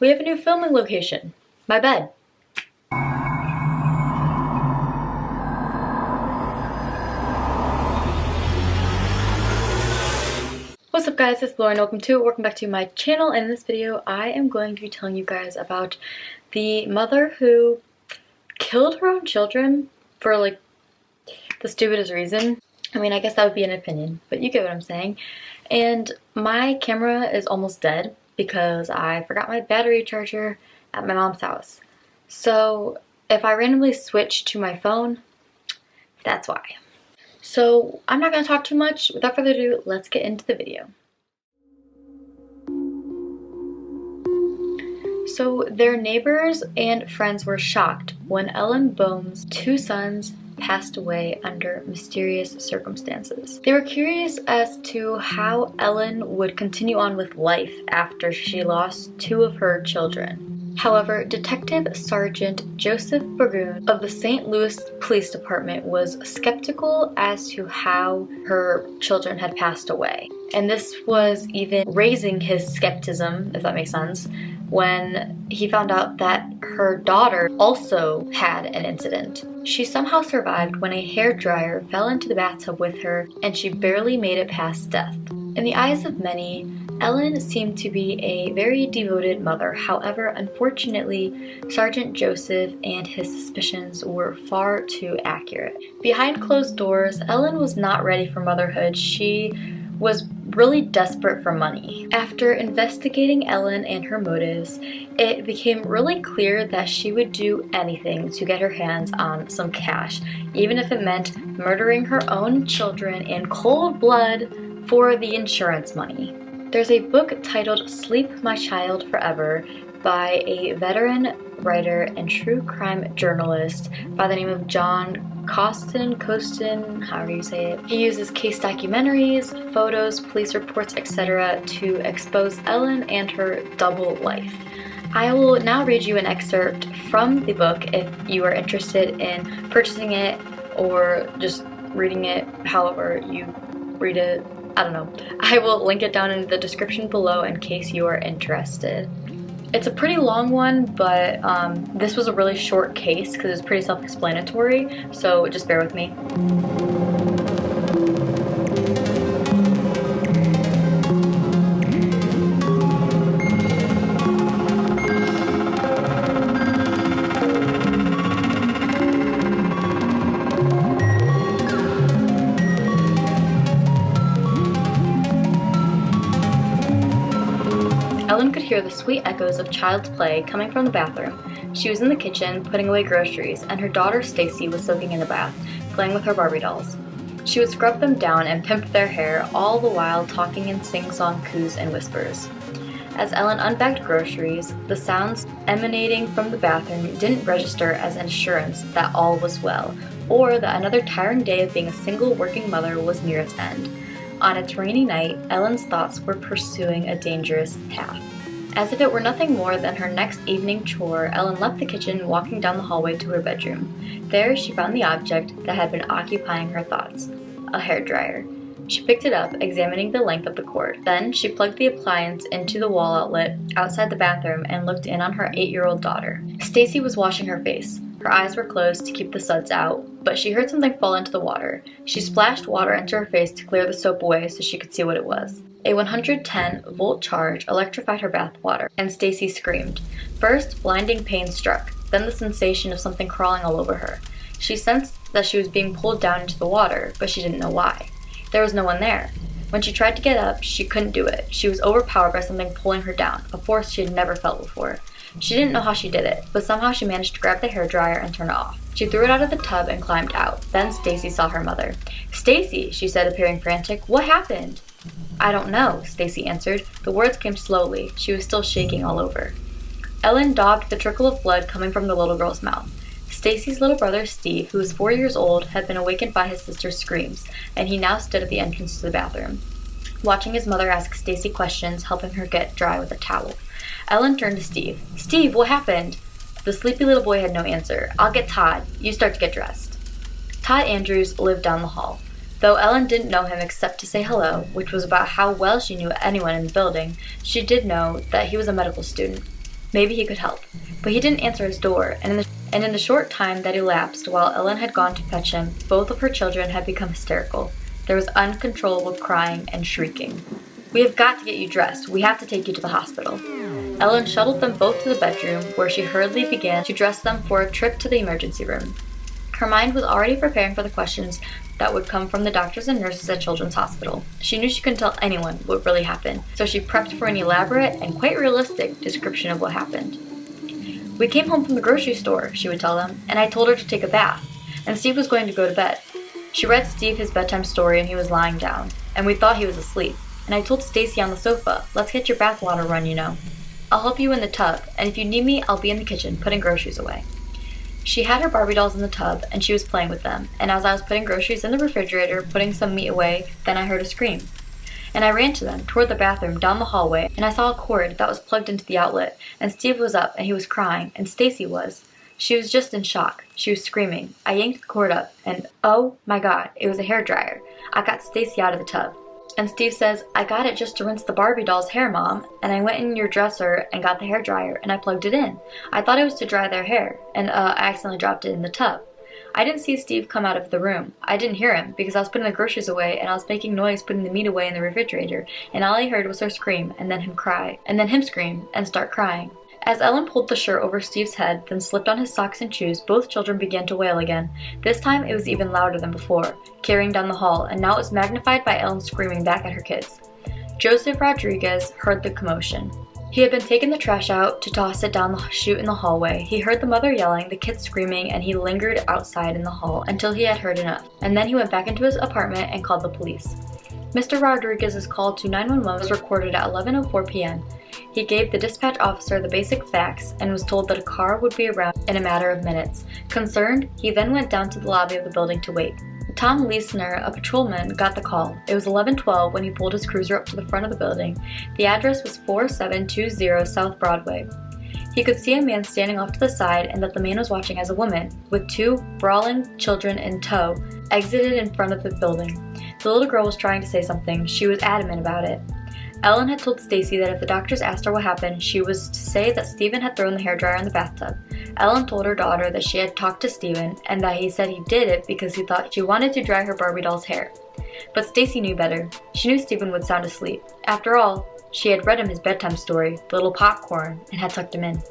We have a new filming location. My bed. What's up guys, it's Lauren. Welcome back to my channel. In this video, I am going to be telling you guys about the mother who killed her own children for like the stupidest reason. I mean, I guess that would be an opinion, but you get what I'm saying. And my camera is almost dead because I forgot my battery charger at my mom's house. So if I randomly switch to my phone, that's why. So I'm not going to talk too much. Without further ado, let's get into the video. So their neighbors and friends were shocked when Ellen Boehm's two sons passed away under mysterious circumstances. They were curious as to how Ellen would continue on with life after she lost two of her children. However, Detective Sergeant Joseph Burgoon of the St. Louis Police Department was skeptical as to how her children had passed away. And this was even raising his skepticism, if that makes sense, when he found out that her daughter also had an incident. She somehow survived when a hairdryer fell into the bathtub with her and she barely made it past death. In the eyes of many, Ellen seemed to be a very devoted mother. However, unfortunately, Sergeant Joseph and his suspicions were far too accurate. Behind closed doors, Ellen was not ready for motherhood. She was really desperate for money. After investigating Ellen and her motives, it became really clear that she would do anything to get her hands on some cash, even if it meant murdering her own children in cold blood for the insurance money. There's a book titled Sleep My Child Forever by a veteran writer and true crime journalist by the name of John Costin, however you say it. He uses case documentaries, photos, police reports, etc. to expose Ellen and her double life. I will now read you an excerpt from the book if you are interested in purchasing it or just reading it however you read it. I don't know. I will link it down in the description below in case you are interested. It's a pretty long one, but this was a really short case because it's pretty self-explanatory, so just bear with me. Ellen could hear the sweet echoes of child's play coming from the bathroom. She was in the kitchen, putting away groceries, and her daughter Stacy was soaking in the bath, playing with her Barbie dolls. She would scrub them down and pimp their hair, all the while talking in sing-song coos and whispers. As Ellen unbagged groceries, the sounds emanating from the bathroom didn't register as assurance that all was well, or that another tiring day of being a single working mother was near its end. On its rainy night, Ellen's thoughts were pursuing a dangerous path. As if it were nothing more than her next evening chore, Ellen left the kitchen, walking down the hallway to her bedroom. There, she found the object that had been occupying her thoughts, a hairdryer. She picked it up, examining the length of the cord. Then, she plugged the appliance into the wall outlet outside the bathroom and looked in on her 8-year-old daughter. Stacy was washing her face. Her eyes were closed to keep the suds out, but she heard something fall into the water. She splashed water into her face to clear the soap away so she could see what it was. A 110-volt charge electrified her bath water, and Stacy screamed. First, blinding pain struck, then the sensation of something crawling all over her. She sensed that she was being pulled down into the water, but she didn't know why. There was no one there. When she tried to get up, she couldn't do it. She was overpowered by something pulling her down, a force she had never felt before. She didn't know how she did it, but somehow she managed to grab the hairdryer and turn it off. She threw it out of the tub and climbed out. Then Stacy saw her mother. "Stacy," she said, appearing frantic. "What happened?" "I don't know," Stacy answered. The words came slowly. She was still shaking all over. Ellen dogged the trickle of blood coming from the little girl's mouth. Stacy's little brother, Steve, who was 4 years old, had been awakened by his sister's screams, and he now stood at the entrance to the bathroom, watching his mother ask Stacy questions, helping her get dry with a towel. Ellen turned to Steve. "Steve, what happened?" The sleepy little boy had no answer. "I'll get Todd. You start to get dressed." Todd Andrews lived down the hall. Though Ellen didn't know him except to say hello, which was about how well she knew anyone in the building, she did know that he was a medical student. maybe he could help. But he didn't answer his door, and in the short time that elapsed while Ellen had gone to fetch him, both of her children had become hysterical. There was uncontrollable crying and shrieking. "We have got to get you dressed. We have to take you to the hospital." Ellen shuttled them both to the bedroom, where she hurriedly began to dress them for a trip to the emergency room. Her mind was already preparing for the questions that would come from the doctors and nurses at Children's Hospital. She knew she couldn't tell anyone what really happened, so she prepped for an elaborate and quite realistic description of what happened. "We came home from the grocery store," she would tell them, "and I told her to take a bath, and Steve was going to go to bed. She read Steve his bedtime story and he was lying down, and we thought he was asleep. And I told Stacy on the sofa, 'Let's get your bath water run, you know. I'll help you in the tub, and if you need me, I'll be in the kitchen putting groceries away.' She had her Barbie dolls in the tub, and she was playing with them, and as I was putting groceries in the refrigerator, putting some meat away, then I heard a scream. And I ran to them, toward the bathroom, down the hallway, and I saw a cord that was plugged into the outlet, and Steve was up, and he was crying, and Stacy was. She was just in shock. She was screaming. I yanked the cord up, and oh my god, it was a hairdryer. I got Stacy out of the tub. And Steve says, 'I got it just to rinse the Barbie doll's hair, Mom, and I went in your dresser and got the hairdryer, and I plugged it in. I thought it was to dry their hair, and I accidentally dropped it in the tub.' I didn't see Steve come out of the room. I didn't hear him, because I was putting the groceries away, and I was making noise putting the meat away in the refrigerator, and all I heard was her scream, and then him cry, and then him scream, and start crying." As Ellen pulled the shirt over Steve's head, then slipped on his socks and shoes, both children began to wail again. This time it was even louder than before, carrying down the hall, and now it was magnified by Ellen screaming back at her kids. Joseph Rodriguez heard the commotion. He had been taking the trash out to toss it down the chute in the hallway. He heard the mother yelling, the kids screaming, and he lingered outside in the hall until he had heard enough, and then he went back into his apartment and called the police. Mr. Rodriguez's call to 911 was recorded at 11:04 p.m. He gave the dispatch officer the basic facts and was told that a car would be around in a matter of minutes. Concerned, he then went down to the lobby of the building to wait. Tom Leisner, a patrolman, got the call. It was 11:12 when he pulled his cruiser up to the front of the building. The address was 4720 South Broadway. He could see a man standing off to the side and that the man was watching as a woman, with two brawling children in tow, exited in front of the building. The little girl was trying to say something. She was adamant about it. Ellen had told Stacy that if the doctors asked her what happened, she was to say that Stephen had thrown the hairdryer in the bathtub. Ellen told her daughter that she had talked to Stephen and that he said he did it because he thought she wanted to dry her Barbie doll's hair. But Stacy knew better. She knew Stephen would sound asleep. After all, she had read him his bedtime story, The Little Popcorn, and had tucked him in.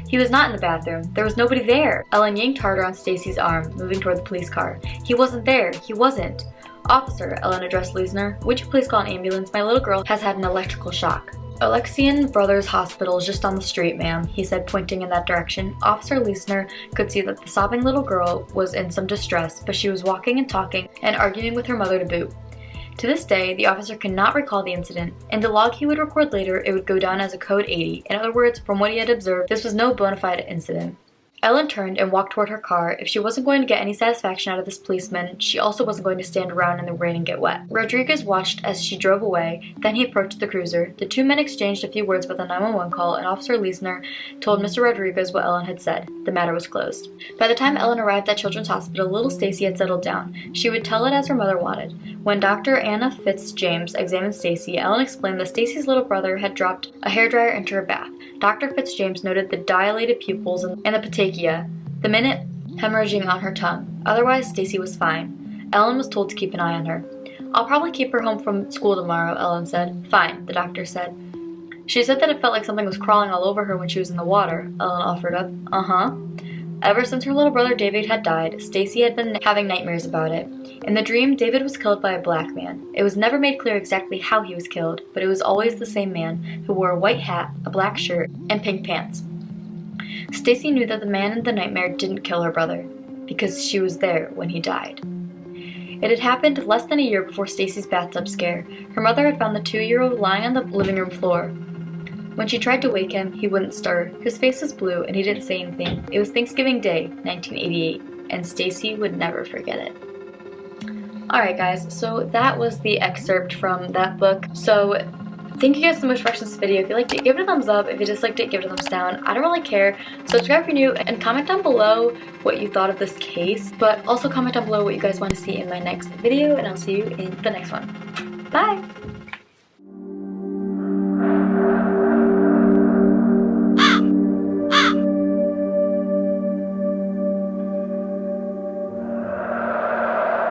He was not in the bathroom. There was nobody there. Ellen yanked harder on Stacy's arm, moving toward the police car. He wasn't there. He wasn't. "Officer," Ellen addressed Leisner, "would you please call an ambulance? My little girl has had an electrical shock." "Alexian Brothers Hospital is just on the street, ma'am," he said, pointing in that direction. Officer Leisner could see that the sobbing little girl was in some distress, but she was walking and talking and arguing with her mother to boot. To this day, the officer cannot recall the incident. In the log he would record later, it would go down as a Code 80. In other words, from what he had observed, this was no bona fide incident. Ellen turned and walked toward her car. If she wasn't going to get any satisfaction out of this policeman, she also wasn't going to stand around in the rain and get wet. Rodriguez watched as she drove away, then he approached the cruiser. The two men exchanged a few words with a 911 call, and Officer Leisner told Mr. Rodriguez what Ellen had said. The matter was closed. By the time Ellen arrived at Children's Hospital, little Stacy had settled down. She would tell it as her mother wanted. When Dr. Anna Fitzjames examined Stacy, Ellen explained that Stacy's little brother had dropped a hairdryer into her bath. Dr. Fitzjames noted the dilated pupils and the petechia, the minute hemorrhaging on her tongue. Otherwise, Stacy was fine. Ellen was told to keep an eye on her. "I'll probably keep her home from school tomorrow," Ellen said. "Fine," the doctor said. "She said that it felt like something was crawling all over her when she was in the water," Ellen offered up. "Uh-huh." Ever since her little brother David had died, Stacy had been having nightmares about it. In the dream, David was killed by a black man. It was never made clear exactly how he was killed, but it was always the same man, who wore a white hat, a black shirt, and pink pants. Stacy knew that the man in the nightmare didn't kill her brother, because she was there when he died. It had happened less than a year before Stacy's bathtub scare. Her mother had found the 2-year-old lying on the living room floor. When she tried to wake him, he wouldn't stir. His face was blue, and he didn't say anything. It was Thanksgiving Day, 1988, and Stacy would never forget it. Alright guys, so that was the excerpt from that book. So thank you guys so much for watching this video. If you liked it, give it a thumbs up. If you disliked it, give it a thumbs down. I don't really care. Subscribe if you're new, and comment down below what you thought of this case. But also comment down below what you guys want to see in my next video, and I'll see you in the next one. Bye!